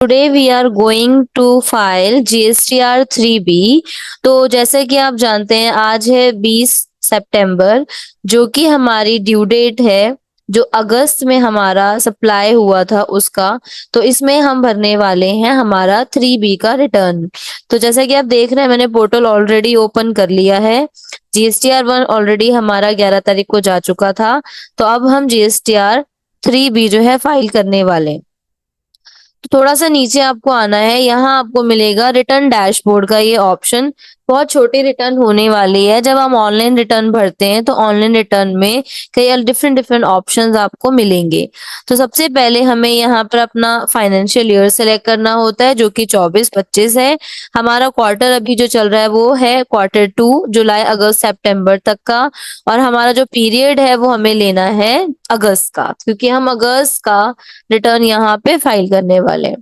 Today we are going to file GSTR 3B। तो जैसे कि आप जानते हैं आज है 20 सितंबर, जो कि हमारी ड्यू डेट है, जो अगस्त में हमारा सप्लाई हुआ था उसका। तो इसमें हम भरने वाले हैं हमारा 3B का रिटर्न। तो जैसे कि आप देख रहे हैं मैंने पोर्टल ऑलरेडी ओपन कर लिया है। जीएसटीआर 1 ऑलरेडी हमारा 11 तारीख को जा चुका था। तो अब हम जीएसटीआर 3B जो है फाइल करने वाले हैं। तो थोड़ा सा नीचे आपको आना है, यहाँ आपको मिलेगा रिटर्न डैशबोर्ड का ये ऑप्शन। बहुत छोटी रिटर्न होने वाली है। जब हम ऑनलाइन रिटर्न भरते हैं तो ऑनलाइन रिटर्न में कई डिफरेंट डिफरेंट ऑप्शंस आपको मिलेंगे। तो सबसे पहले हमें यहाँ पर अपना फाइनेंशियल ईयर सेलेक्ट करना होता है, जो कि 24-25 है। हमारा क्वार्टर अभी जो चल रहा है वो है Q2, जुलाई अगस्त सितंबर तक का। और हमारा जो पीरियड है वो हमें लेना है अगस्त का, क्योंकि हम अगस्त का रिटर्न यहाँ पे फाइल करने वाले हैं।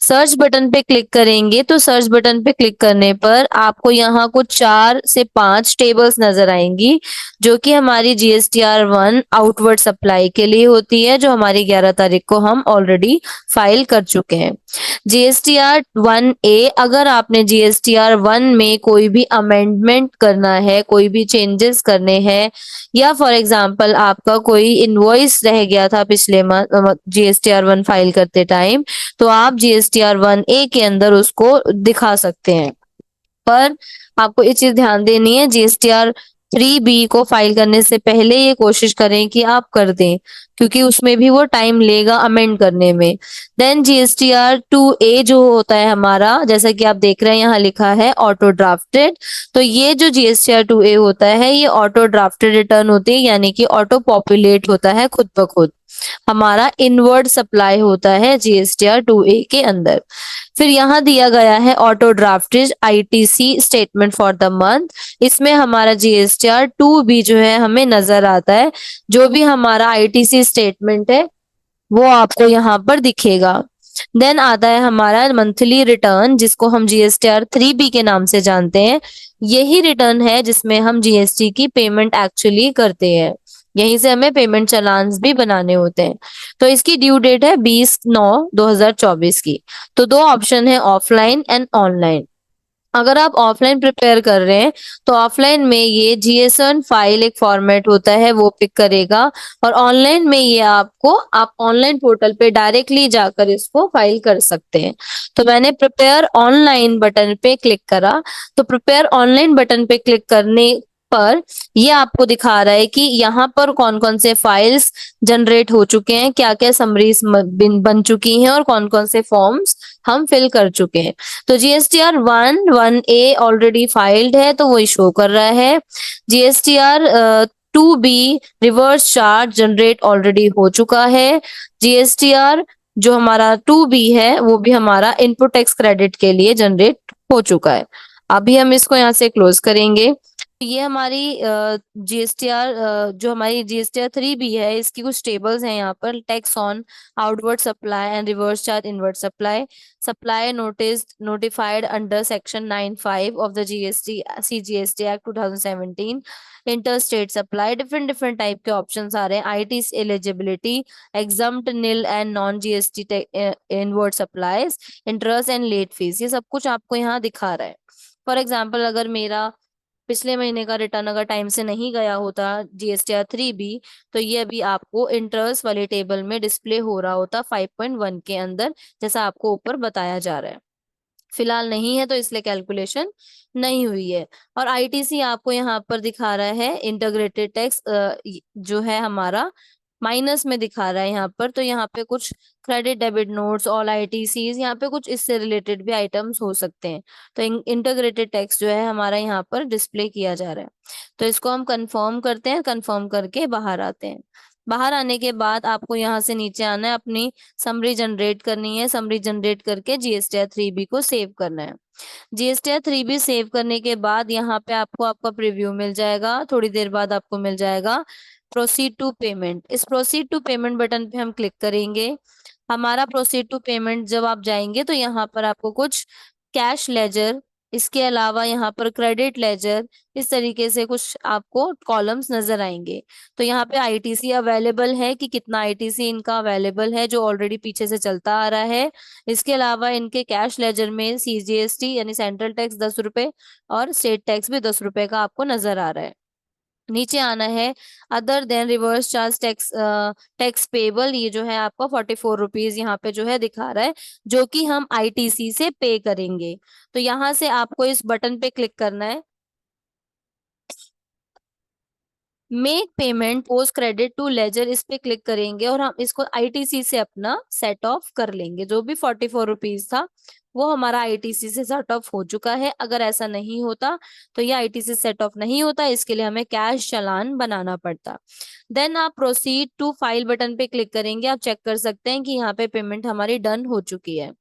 सर्च बटन पे क्लिक करेंगे तो सर्च बटन पे क्लिक करने पर आपको यहाँ कुछ 4 से 5 टेबल्स नजर आएंगी, जो कि हमारी GSTR 1 आउटवर्ड सप्लाई के लिए होती है, जो हमारी 11 तारीख को हम ऑलरेडी फाइल कर चुके हैं। GSTR 1A, अगर आपने GSTR 1 में कोई भी अमेंडमेंट करना है, कोई भी चेंजेस करने हैं, या फॉर एग्जांपल आपका कोई इनवॉइस रह गया था पिछले GSTR 1 फाइल करते टाइम, तो आप GSTR 1A के अंदर उसको दिखा सकते हैं। पर आपको ये चीज ध्यान देनी है, GSTR 3B को फाइल करने से पहले ये कोशिश करें कि आप कर दें, क्योंकि उसमें भी वो टाइम लेगा अमेंड करने में। देन GSTR 2A जो होता है हमारा, जैसा कि आप देख रहे हैं यहाँ लिखा है ऑटो ड्राफ्टेड। तो ये जो GSTR 2A होता है ये ऑटो ड्राफ्टेड रिटर्न होती है, यानी कि ऑटो पॉपुलेट होता है खुद ब खुद। हमारा इनवर्ड सप्लाई होता है GSTR 2A के अंदर। फिर यहाँ दिया गया है auto drafted ITC statement for the month. इसमें हमारा GSTR 2B जो है हमें नजर आता है। जो भी हमारा ITC स्टेटमेंट है वो आपको यहाँ पर दिखेगा। देन आता है हमारा मंथली रिटर्न, जिसको हम GSTR 3B के नाम से जानते हैं। यही रिटर्न है जिसमें हम जीएसटी की पेमेंट एक्चुअली करते हैं। यहीं से हमें पेमेंट चालान्स भी बनाने होते हैं। तो इसकी ड्यू डेट है 20/9/2024 की। तो दो ऑप्शन है, ऑफलाइन एंड ऑनलाइन। अगर आप ऑफलाइन प्रिपेयर कर रहे हैं तो ऑफलाइन में ये जीएसएन फाइल एक फॉर्मेट होता है वो पिक करेगा, और ऑनलाइन में ये आपको आप ऑनलाइन पोर्टल पे डायरेक्टली जाकर इसको फाइल कर सकते हैं। तो मैंने प्रिपेयर ऑनलाइन बटन पे क्लिक करा। तो प्रिपेयर ऑनलाइन बटन पे क्लिक करने पर ये आपको दिखा रहा है कि यहाँ पर कौन कौन से फाइल्स जनरेट हो चुके हैं, क्या क्या समरीज बन चुकी हैं, और कौन कौन से फॉर्म्स हम फिल कर चुके हैं। तो GSTR 1 ऑलरेडी फाइल्ड है तो वही शो कर रहा है। GSTR 2B reverse charge generate already हो चुका है। GSTR जो हमारा 2B है वो भी हमारा इनपुट टैक्स क्रेडिट के लिए जनरेट हो चुका है। अभी हम इसको यहाँ से क्लोज करेंगे। ये हमारी GSTR जो हमारी GSTR 3B है, इसकी कुछ टेबल्स हैं यहाँ पर। Tax on outward supply and reverse charge inward supply, supply notice notified under section 95 of the CGST act 2017, inter state supply. Different different type के ऑप्शंस आ रहे हैं। IT eligibility, exempt nil and non GST inward supplies, interest and let fees, ये सब कुछ आपको यहाँ दिखा रहा है। फॉर एग्जाम्पल अगर मेरा पिछले महीने का रिटर्न अगर टाइम से नहीं गया होता GSTR 3B, तो ये अभी आपको इंटरेस्ट वाले टेबल में डिस्प्ले हो रहा होता 5.1 के अंदर, जैसा आपको ऊपर बताया जा रहा है। फिलहाल नहीं है तो इसलिए कैलकुलेशन नहीं हुई है। और ITC आपको यहाँ पर दिखा रहा है इंटीग्रेटेड टैक्स, जो है हमारा माइनस में दिखा रहा है यहाँ पर। तो यहाँ पे कुछ credit debit notes, all ITCs, यहाँ पे कुछ इससे रिलेटेड भी आइटम्स हो सकते हैं। तो इंटीग्रेटेड टैक्स जो है हमारा यहाँ पर डिस्प्ले किया जा रहा है। तो इसको हम कंफर्म करते हैं, कंफर्म करके बाहर आते हैं। बाहर आने के बाद आपको यहाँ से नीचे आना है, अपनी समरी जनरेट करनी है। समरी जनरेट करके GSTR 3B को सेव करना है। GSTR 3B सेव करने के बाद यहाँ पे आपको आपका प्रीव्यू मिल जाएगा। थोड़ी देर बाद आपको मिल जाएगा प्रोसीड टू पेमेंट। इस प्रोसीड टू पेमेंट बटन पे हम क्लिक करेंगे। हमारा प्रोसीड टू पेमेंट जब आप जाएंगे तो यहाँ पर आपको कुछ कैश लेजर इसके अलावा यहाँ पर क्रेडिट लेजर, इस तरीके से कुछ आपको कॉलम्स नजर आएंगे। तो यहाँ पे आईटीसी अवेलेबल है कि कितना आईटीसी इनका अवेलेबल है, जो ऑलरेडी पीछे से चलता आ रहा है। इसके अलावा इनके कैश लेजर में सीजीएसटी यानी सेंट्रल टैक्स 10 रुपए और स्टेट टैक्स भी 10 रुपए का आपको नजर आ रहा है। नीचे आना है, other than reverse charge tax, tax payable, ये जो है आपका 44 रुपीज यहाँ पे जो है दिखा रहा है, जो कि हम आईटीसी से पे करेंगे। तो यहाँ से आपको इस बटन पे क्लिक करना है, make payment post credit to ledger, इस पे क्लिक करेंगे और हम इसको आईटीसी से अपना सेट ऑफ कर लेंगे। जो भी 44 रुपीज था वो हमारा आईटीसी से सेट ऑफ हो चुका है। अगर ऐसा नहीं होता तो ये आईटीसी सेट ऑफ नहीं होता, इसके लिए हमें कैश चालान बनाना पड़ता। देन आप प्रोसीड टू फाइल बटन पे क्लिक करेंगे, आप चेक कर सकते हैं कि यहाँ पे पेमेंट हमारी डन हो चुकी है।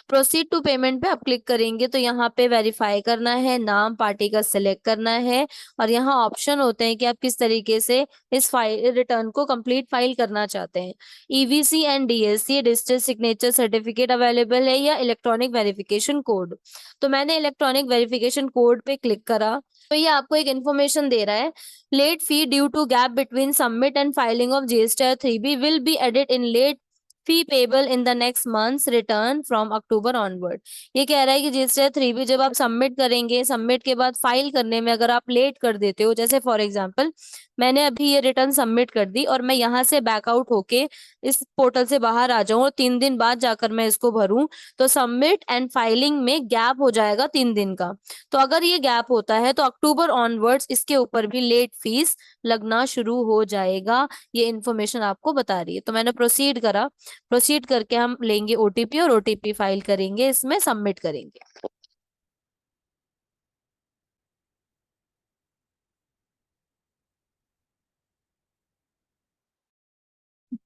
प्रोसीड टू पेमेंट पे आप क्लिक करेंगे तो यहाँ पे वेरीफाई करना है, नाम पार्टी का सिलेक्ट करना है, और यहाँ ऑप्शन होते हैं कि आप किस तरीके से इस फाइल रिटर्न को कंप्लीट फाइल करना चाहते हैं। EVC and DSC digital signature certificate available है या इलेक्ट्रॉनिक वेरिफिकेशन कोड। तो मैंने इलेक्ट्रॉनिक वेरिफिकेशन कोड पे क्लिक करा, तो ये आपको एक इन्फॉर्मेशन दे रहा है, late fee due to gap between submit and filing of GSTR 3B will be added in late fee payable in the next month's return from October onward. ये कह रहा है कि जीएसटी 3B जब आप सबमिट करेंगे, सबमिट के बाद फाइल करने में अगर आप लेट कर देते हो, जैसे फॉर एग्जांपल मैंने अभी ये रिटर्न सबमिट कर दी और मैं यहाँ से बैकआउट होके इस पोर्टल से बाहर आ जाऊं और 3 दिन बाद जाकर मैं इसको भरूं, तो सबमिट एंड फाइलिंग में गैप हो जाएगा 3 दिन का। तो अगर ये गैप होता है तो अक्टूबर ऑनवर्ड्स इसके ऊपर भी लेट फीस लगना शुरू हो जाएगा। ये इन्फॉर्मेशन आपको बता रही है। तो मैंने प्रोसीड करा, प्रोसीड करके हम लेंगे ओटीपी और ओटीपी फाइल करेंगे, इसमें सबमिट करेंगे।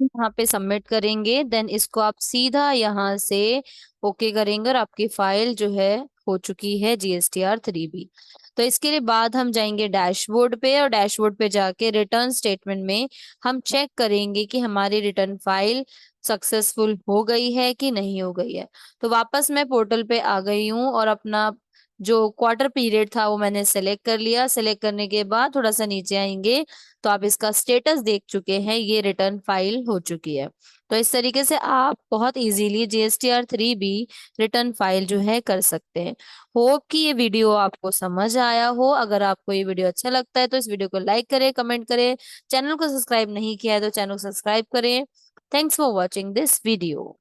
यहाँ पे सबमिट करेंगे, देन इसको आप सीधा यहाँ से ओके करेंगे और आपकी फाइल जो है हो चुकी है GSTR 3B। तो इसके लिए बाद हम जाएंगे डैशबोर्ड पे, और डैशबोर्ड पे जाके रिटर्न स्टेटमेंट में हम चेक करेंगे कि हमारी रिटर्न फाइल सक्सेसफुल हो गई है कि नहीं हो गई है। तो वापस मैं पोर्टल पे आ गई हूँ और अपना जो क्वार्टर पीरियड था वो मैंने सेलेक्ट कर लिया। सेलेक्ट करने के बाद थोड़ा सा नीचे आएंगे तो आप इसका स्टेटस देख चुके हैं, ये रिटर्न फाइल हो चुकी है। तो इस तरीके से आप बहुत easily GSTR 3B return file जो है कर सकते हैं। होप कि ये वीडियो आपको समझ आया हो। अगर आपको ये वीडियो अच्छा लगता है तो इस वीडियो को लाइक करें, कमेंट करें। चैनल को सब्सक्राइब नहीं किया है तो चैनल को सब्सक्राइब करें। Thanks for watching this video.